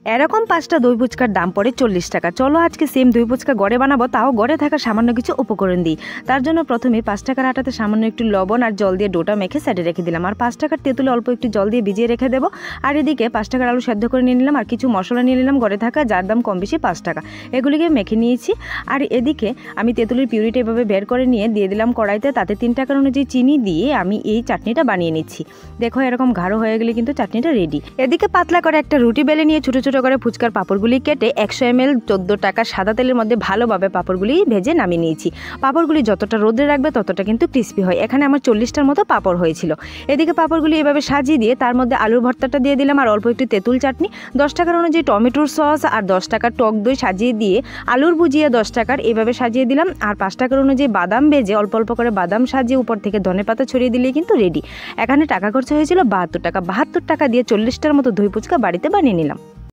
এরকম 5টা দই ফুচকার দাম পড়ে 40 টাকা। চলো আজকে সেম দই ফুচকা ঘরে বানাবো, তাও ঘরে থাকা সামান্য কিছু উপকরণ দিই। তার জন্য প্রথমে 5 টাকার আটাতে সামান্য একটু লবণ আর জল দিয়ে ডোটা মেখে সাইডে রেখে দিলাম। আর 5 টাকার তেঁতুলে অল্প একটু জল দিয়ে ভিজিয়ে রেখে দেবো। আর এদিকে 5 টাকার আলু সেদ্ধ করে নিয়ে নিলাম আর কিছু মশলা নিয়ে নিলাম ঘরে থাকা, যার দাম কম বেশি 5 টাকা। এগুলিকে মেখে নিয়েছি। আর এদিকে আমি তেঁতুলের পিউরিটা এভাবে বের করে নিয়ে দিয়ে দিলাম কড়াইতে, তাতে 3 টাকার অনুযায়ী চিনি দিয়ে আমি এই চাটনিটা বানিয়ে নিচ্ছি। দেখো এরকম গাঢ় হয়ে গেলে কিন্তু চাটনিটা রেডি। এদিকে পাতলা করে একটা রুটি বেলে নিয়ে ছোট ছোট করে ফুচকার পাঁপড়গুলি কেটে 100 ml 14 টাকা সাদা তেলের মধ্যে ভালোভাবে পাঁপড়গুলি ভেজে নামিয়ে নিয়েছি। পাঁপড়গুলি যতটা রোদে রাখবে ততটা কিন্তু ক্রিস্পি হয়। এখানে আমার 40টার মতো পাঁপড় হয়েছিল। এদিকে পাঁপড়গুলি এভাবে সাজিয়ে দিয়ে তার মধ্যে আলুর ভর্তাটা দিয়ে দিলাম আর অল্প একটু তেঁতুল চাটনি, 10 টাকার অনুযায়ী টমেটোর সস আর 10 টাকার টক দই সাজিয়ে দিয়ে আলুর ভুজিয়া 10 টাকার এভাবে সাজিয়ে দিলাম। আর 5 টাকার অনুযায়ী বাদাম ভেজে অল্প অল্প করে বাদাম সাজিয়ে উপর থেকে ধনেপাতা ছড়িয়ে দিলেই কিন্তু রেডি। এখানে টাকা খরচা হয়েছিল 72 টাকা। 72 টাকা দিয়ে 40টার মতো দই ফুচকা বাড়িতে বানিয়ে নিলাম।